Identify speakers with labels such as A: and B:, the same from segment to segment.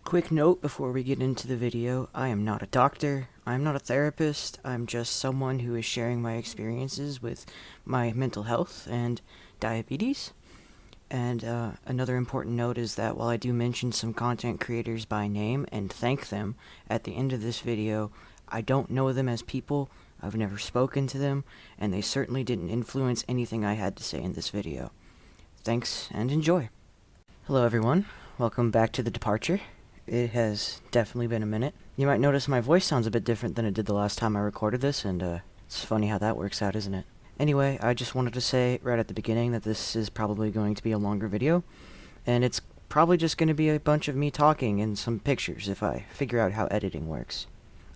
A: Quick note before we get into the video, I am not a doctor, I'm not a therapist, I'm just someone who is sharing my experiences with my mental health and diabetes. And another important note is that while I do mention some content creators by name and thank them at the end of this video, I don't know them as people, I've never spoken to them, and they certainly didn't influence anything I had to say in this video. Thanks and enjoy. Hello everyone, welcome back to The Departure. It has definitely been a minute. You might notice my voice sounds a bit different than it did the last time I recorded this, and it's funny how that works out, isn't it? Anyway, I just wanted to say right at the beginning that this is probably going to be a longer video, and it's probably just going to be a bunch of me talking and some pictures if I figure out how editing works.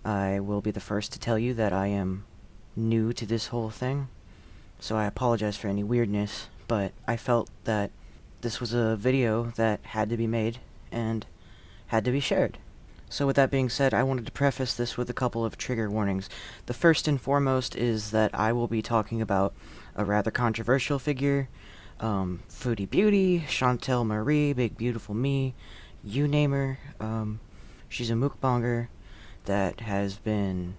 A: I will be the first to tell you that I am new to this whole thing, so I apologize for any weirdness, but I felt that this was a video that had to be made and had to be shared. So with that being said, I wanted to preface this with a couple of trigger warnings. The first and foremost is that I will be talking about a rather controversial figure, Foodie Beauty, Chantal Marie, Big Beautiful Me, you name her. She's a mukbanger that has been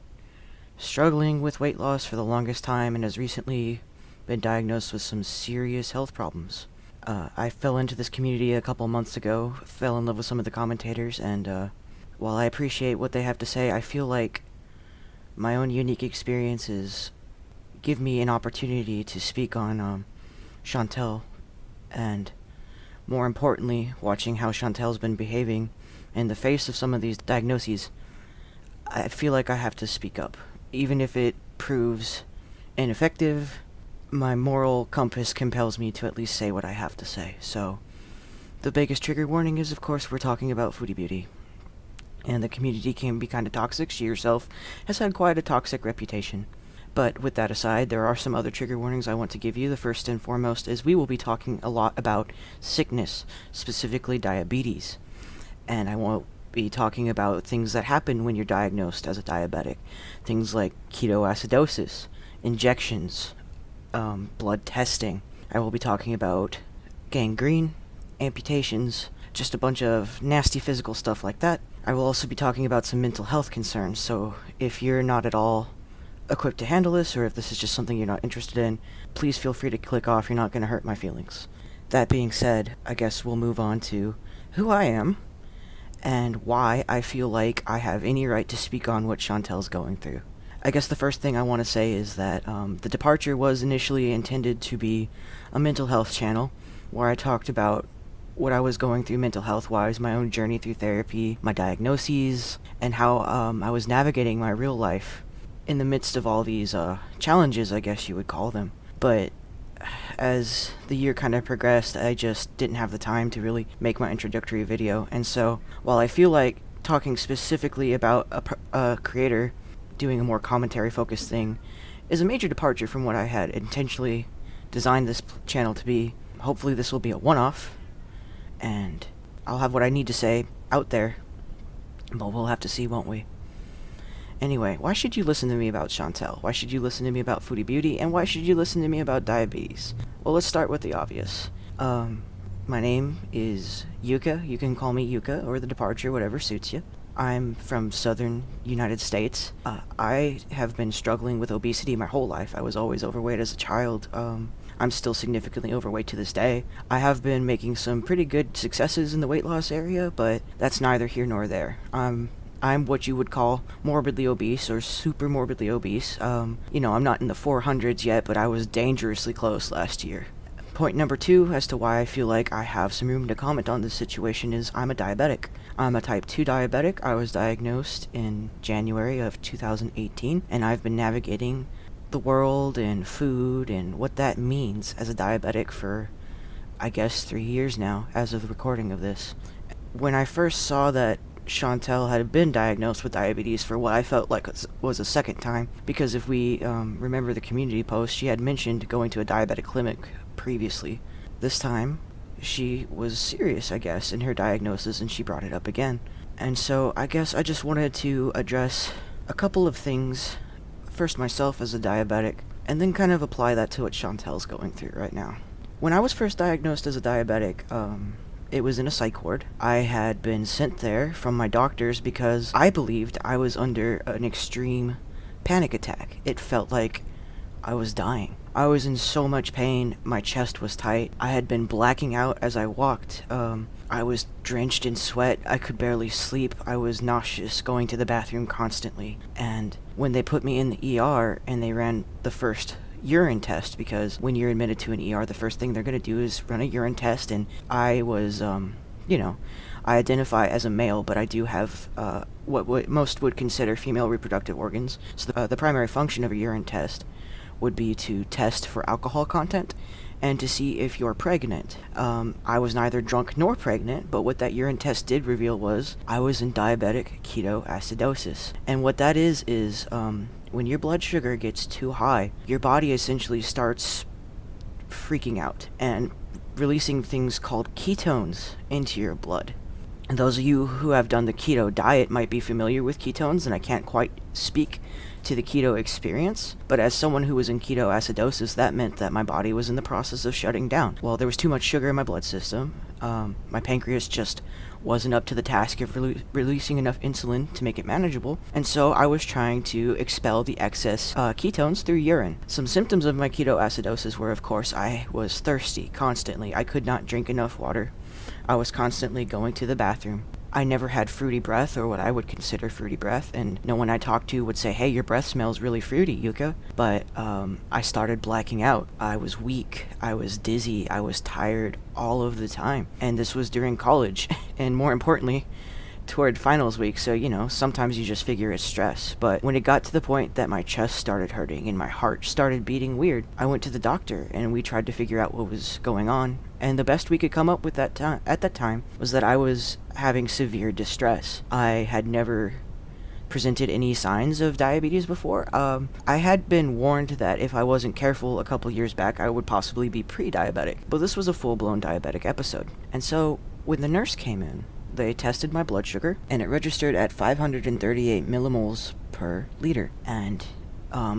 A: struggling with weight loss for the longest time and has recently been diagnosed with some serious health problems. I fell into this community a couple months ago, fell in love with some of the commentators, and while I appreciate what they have to say, I feel like my own unique experiences give me an opportunity to speak on Chantal, and more importantly, watching how Chantal's been behaving in the face of some of these diagnoses, I feel like I have to speak up. Even if it proves ineffective, my moral compass compels me to at least say what I have to say. So, the biggest trigger warning is, of course, we're talking about Foodie Beauty. And the community can be kind of toxic. She herself has had quite a toxic reputation. But with that aside, there are some other trigger warnings I want to give you. The first and foremost is we will be talking a lot about sickness, specifically diabetes. And I won't be talking about things that happen when you're diagnosed as a diabetic. Things like ketoacidosis, injections, blood testing. I will be talking about gangrene, amputations, just a bunch of nasty physical stuff like that. I will also be talking about some mental health concerns, so if you're not at all equipped to handle this, or if this is just something you're not interested in, please feel free to click off. You're not going to hurt my feelings. That being said, I guess we'll move on to who I am and why I feel like I have any right to speak on what Chantal's going through. I guess the first thing I want to say is that The Departure was initially intended to be a mental health channel where I talked about what I was going through mental health-wise, my own journey through therapy, my diagnoses, and how I was navigating my real life in the midst of all these challenges, I guess you would call them. But as the year kind of progressed, I just didn't have the time to really make my introductory video, and so while I feel like talking specifically about a creator doing a more commentary-focused thing is a major departure from what I had intentionally designed this channel to be. Hopefully this will be a one-off, and I'll have what I need to say out there, but we'll have to see, won't we? Anyway, why should you listen to me about Chantal? Why should you listen to me about Foodie Beauty? And why should you listen to me about diabetes? Well, let's start with the obvious. My name is Yuka. You can call me Yuka or The Departure, whatever suits you. I'm from southern United States. I have been struggling with obesity my whole life. I was always overweight as a child. I'm still significantly overweight to this day. I have been making some pretty good successes in the weight loss area, but that's neither here nor there. I'm what you would call morbidly obese or super morbidly obese. I'm not in the 400s yet, but I was dangerously close last year. Point number two as to why I feel like I have some room to comment on this situation is I'm a diabetic. I'm a type 2 diabetic. I was diagnosed in January of 2018, and I've been navigating the world and food and what that means as a diabetic for, I guess, 3 years now, as of the recording of this. When I first saw that Chantal had been diagnosed with diabetes for what I felt like was a second time, because if we remember the community post, she had mentioned going to a diabetic clinic previously. This time, she was serious, I guess, in her diagnosis, and she brought it up again. And so I guess I just wanted to address a couple of things, first myself as a diabetic, and then kind of apply that to what Chantal's going through right now. When I was first diagnosed as a diabetic, it was in a psych ward. I had been sent there from my doctors because I believed I was under an extreme panic attack. It felt like I was dying. I was in so much pain, my chest was tight. I had been blacking out as I walked. I was drenched in sweat. I could barely sleep. I was nauseous, going to the bathroom constantly. And when they put me in the ER and they ran the first urine test, because when you're admitted to an ER, the first thing they're going to do is run a urine test, and I was, I identify as a male, but I do have what most would consider female reproductive organs. So the primary function of a urine test would be to test for alcohol content and to see if you're pregnant. I was neither drunk nor pregnant, but what that urine test did reveal was I was in diabetic ketoacidosis. And what that is when your blood sugar gets too high, your body essentially starts freaking out and releasing things called ketones into your blood. And those of you who have done the keto diet might be familiar with ketones, and I can't quite speak to the keto experience, but as someone who was in ketoacidosis, that meant that my body was in the process of shutting down. Well, there was too much sugar in my blood system. My pancreas just wasn't up to the task of releasing enough insulin to make it manageable, and so I was trying to expel the excess ketones through urine. Some symptoms of my ketoacidosis were, of course, I was thirsty constantly. I could not drink enough water. I was constantly going to the bathroom. I never had fruity breath, or what I would consider fruity breath, and no one I talked to would say, "Hey, your breath smells really fruity, Yuka." But I started blacking out. I was weak, I was dizzy, I was tired all of the time. And this was during college, and more importantly, toward finals week, so sometimes you just figure it's stress. But when it got to the point that my chest started hurting and my heart started beating weird, I went to the doctor and we tried to figure out what was going on. And the best we could come up with at that time was that I was having severe distress. I had never presented any signs of diabetes before. I had been warned that if I wasn't careful a couple years back, I would possibly be pre-diabetic. But this was a full-blown diabetic episode. And so when the nurse came in, they tested my blood sugar, and it registered at 538 millimoles per liter. And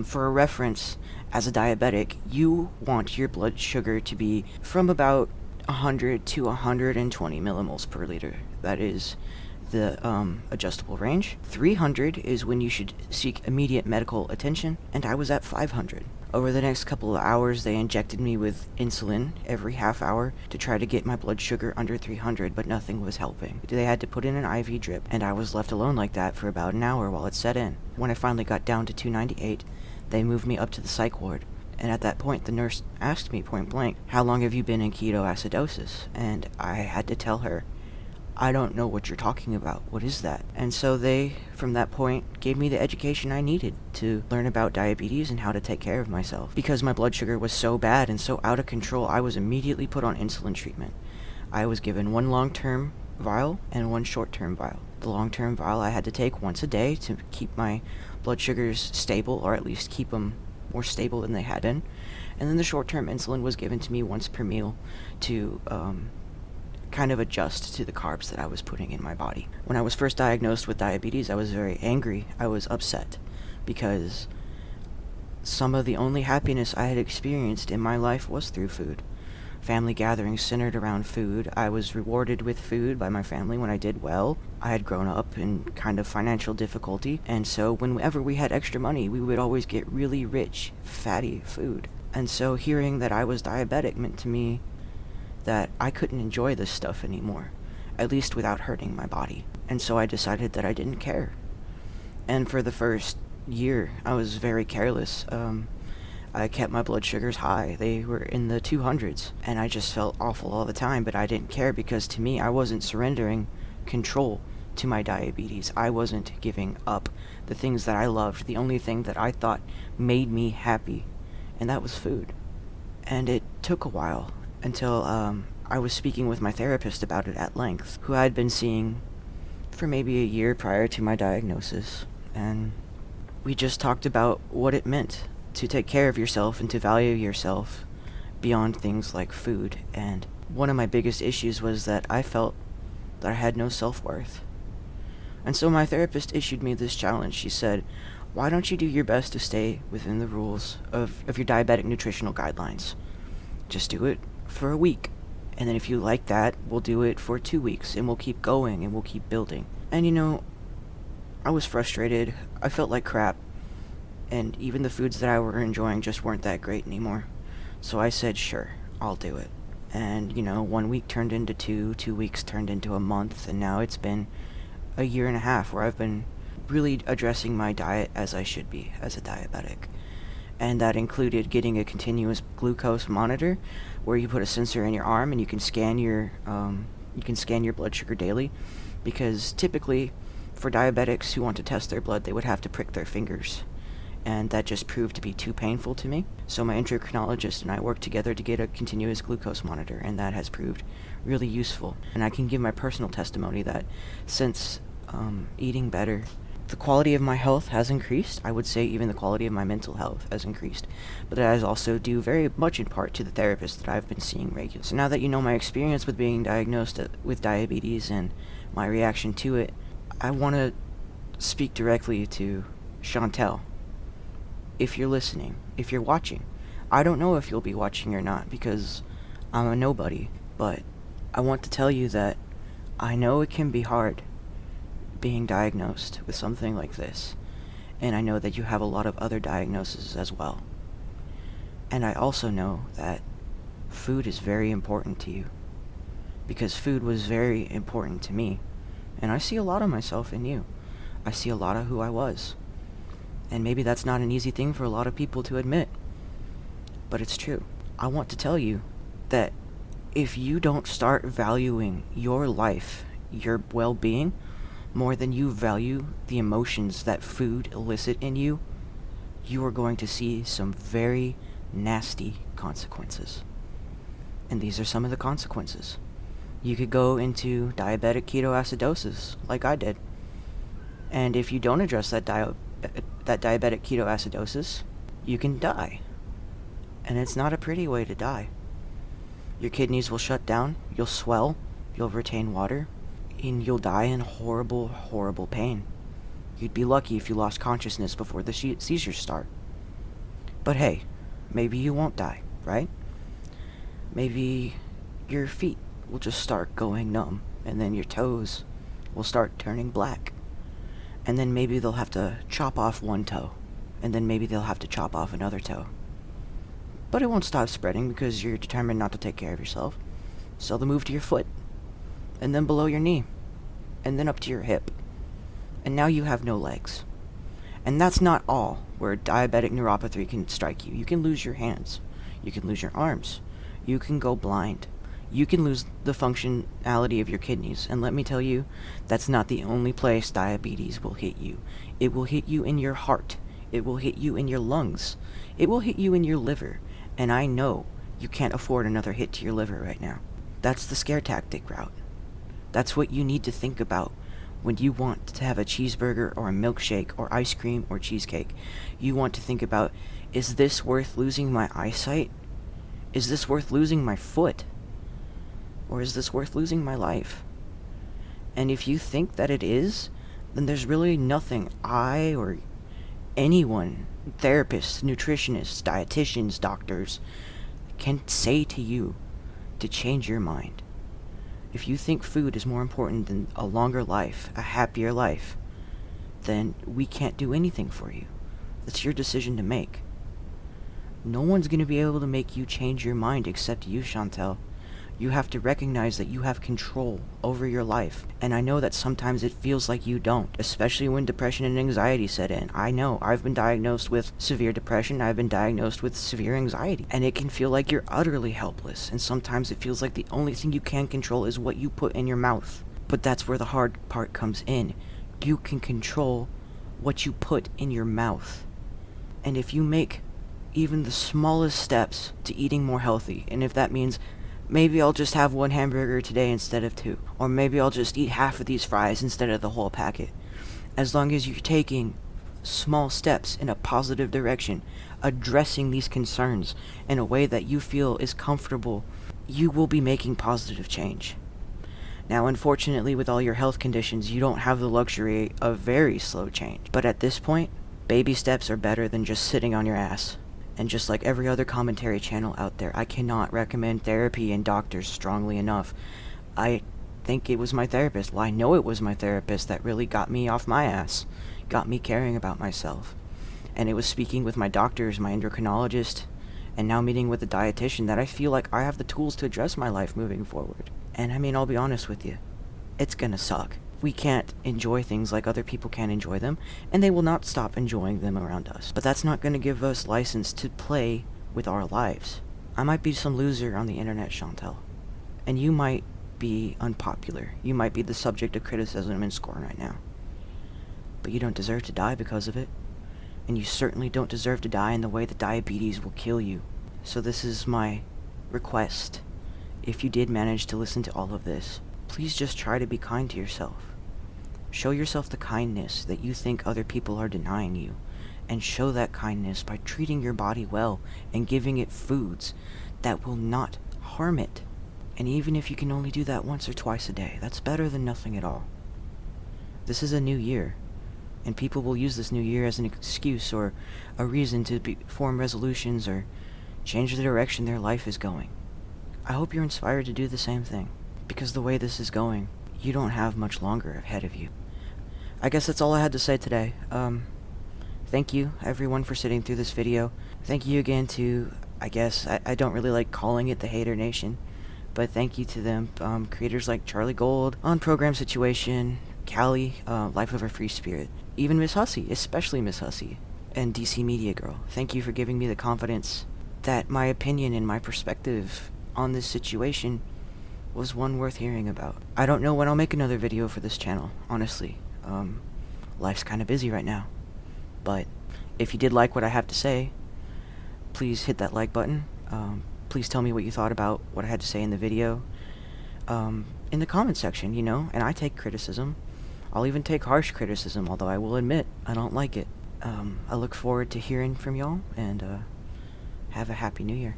A: for a reference, as a diabetic, you want your blood sugar to be from about 100 to 120 millimoles per liter. That is the adjustable range. 300 is when you should seek immediate medical attention, and I was at 500. Over the next couple of hours, they injected me with insulin every half hour to try to get my blood sugar under 300, but nothing was helping. They had to put in an IV drip, and I was left alone like that for about an hour while it set in. When I finally got down to 298, they moved me up to the psych ward. And at that point, the nurse asked me point blank, "How long have you been in ketoacidosis?" And I had to tell her, "I don't know what you're talking about. What is that?" And so they, from that point, gave me the education I needed to learn about diabetes and how to take care of myself. Because my blood sugar was so bad and so out of control, I was immediately put on insulin treatment. I was given one long-term vial and one short-term vial. The long-term vial I had to take once a day to keep my blood sugars stable, or at least keep them more stable than they had been. And then the short-term insulin was given to me once per meal to kind of adjust to the carbs that I was putting in my body. When I was first diagnosed with diabetes, I was very angry. I was upset because some of the only happiness I had experienced in my life was through food. Family gatherings centered around food. I was rewarded with food by my family when I did well. I had grown up in kind of financial difficulty, and so whenever we had extra money, we would always get really rich, fatty food. And so hearing that I was diabetic meant to me that I couldn't enjoy this stuff anymore, at least without hurting my body. And so I decided that I didn't care. And for the first year, I was very careless. I kept my blood sugars high. They were in the 200s, and I just felt awful all the time, but I didn't care because to me, I wasn't surrendering control to my diabetes. I wasn't giving up the things that I loved, the only thing that I thought made me happy, and that was food. And it took a while until I was speaking with my therapist about it at length, who I had been seeing for maybe a year prior to my diagnosis, and we just talked about what it meant to take care of yourself and to value yourself beyond things like food. And one of my biggest issues was that I felt that I had no self-worth. And so my therapist issued me this challenge. She said, "Why don't you do your best to stay within the rules of your diabetic nutritional guidelines? Just do it for a week, And then if you like that, we'll do it for 2 weeks, and we'll keep going, and we'll keep building. And I was frustrated. I felt like crap. And even the foods that I were enjoying just weren't that great anymore. So I said, sure, I'll do it. And, 1 week turned into 2 weeks turned into a month, and now it's been a year and a half where I've been really addressing my diet as I should be as a diabetic. And that included getting a continuous glucose monitor where you put a sensor in your arm and you can scan your blood sugar daily, because typically for diabetics who want to test their blood, they would have to prick their fingers, and that just proved to be too painful to me. So my endocrinologist and I worked together to get a continuous glucose monitor, and that has proved really useful. And I can give my personal testimony that since eating better, the quality of my health has increased. I would say even the quality of my mental health has increased. But that is also due very much in part to the therapist that I've been seeing regularly. So now that you know my experience with being diagnosed with diabetes and my reaction to it, I want to speak directly to Chantal. If you're listening, if you're watching, I don't know if you'll be watching or not because I'm a nobody, but I want to tell you that I know it can be hard being diagnosed with something like this, and I know that you have a lot of other diagnoses as well. And I also know that food is very important to you, because food was very important to me, and I see a lot of myself in you. I see a lot of who I was. And maybe that's not an easy thing for a lot of people to admit, but it's true. I want to tell you that if you don't start valuing your life, your well-being, more than you value the emotions that food elicit in you, you are going to see some very nasty consequences. And these are some of the consequences. You could go into diabetic ketoacidosis, like I did. And if you don't address that diabetic ketoacidosis, you can die. And it's not a pretty way to die. Your kidneys will shut down, you'll swell, you'll retain water, and you'll die in horrible, horrible pain. You'd be lucky if you lost consciousness before the seizures start. But hey, maybe you won't die, right? Maybe your feet will just start going numb, and then your toes will start turning black. And then maybe they'll have to chop off one toe, and then maybe they'll have to chop off another toe. But it won't stop spreading because you're determined not to take care of yourself. So they'll move to your foot, and then below your knee, and then up to your hip. And now you have no legs. And that's not all where diabetic neuropathy can strike you. You can lose your hands. You can lose your arms. You can go blind. You can lose the functionality of your kidneys. And let me tell you, that's not the only place diabetes will hit you. It will hit you in your heart. It will hit you in your lungs. It will hit you in your liver. And I know you can't afford another hit to your liver right now. That's the scare tactic route. That's what you need to think about when you want to have a cheeseburger or a milkshake or ice cream or cheesecake. You want to think about, is this worth losing my eyesight? Is this worth losing my foot? Or is this worth losing my life? And if you think that it is, then there's really nothing I or anyone, therapists, nutritionists, dietitians, doctors, can say to you to change your mind. If you think food is more important than a longer life, a happier life, then we can't do anything for you. That's your decision to make. No one's going to be able to make you change your mind except you, Chantal. You have to recognize that you have control over your life. And I know that sometimes it feels like you don't, especially when depression and anxiety set in. I know, I've been diagnosed with severe depression, I've been diagnosed with severe anxiety, and it can feel like you're utterly helpless, and sometimes it feels like the only thing you can control is what you put in your mouth. But that's where the hard part comes in. You can control what you put in your mouth. And if you make even the smallest steps to eating more healthy, and if that means maybe I'll just have one hamburger today instead of two, or maybe I'll just eat half of these fries instead of the whole packet. As long as you're taking small steps in a positive direction, addressing these concerns in a way that you feel is comfortable, you will be making positive change. Now, unfortunately, with all your health conditions, you don't have the luxury of very slow change. But at this point, baby steps are better than just sitting on your ass. And just like every other commentary channel out there, I cannot recommend therapy and doctors strongly enough. I think it was my therapist, well, I know it was my therapist that really got me off my ass, got me caring about myself. And it was speaking with my doctors, my endocrinologist, and now meeting with a dietitian that I feel like I have the tools to address my life moving forward. And I mean, I'll be honest with you, it's gonna suck. We can't enjoy things like other people can enjoy them, and they will not stop enjoying them around us. But that's not gonna give us license to play with our lives. I might be some loser on the internet, Chantal, and you might be unpopular. You might be the subject of criticism and scorn right now. But you don't deserve to die because of it. And you certainly don't deserve to die in the way that diabetes will kill you. So this is my request. If you did manage to listen to all of this, please just try to be kind to yourself. Show yourself the kindness that you think other people are denying you. And show that kindness by treating your body well and giving it foods that will not harm it. And even if you can only do that once or twice a day, that's better than nothing at all. This is a new year. And people will use this new year as an excuse or a reason to form resolutions or change the direction their life is going. I hope you're inspired to do the same thing, because the way this is going, you don't have much longer ahead of you. I guess that's all I had to say today. Thank you, everyone, for sitting through this video. Thank you again to, I guess, I don't really like calling it the Hater Nation, but thank you to them, creators like Charlie Gold, On Program Situation, Callie, Life of a Free Spirit, even Miss Hussey, especially Miss Hussey, and DC Media Girl. Thank you for giving me the confidence that my opinion and my perspective on this situation was one worth hearing about. I don't know when I'll make another video for this channel, honestly. Life's kind of busy right now. But if you did like what I have to say, please hit that like button. Please tell me what you thought about what I had to say in the video. In the comment section, you know, and I take criticism. I'll even take harsh criticism, although I will admit I don't like it. I look forward to hearing from y'all, and have a happy new year.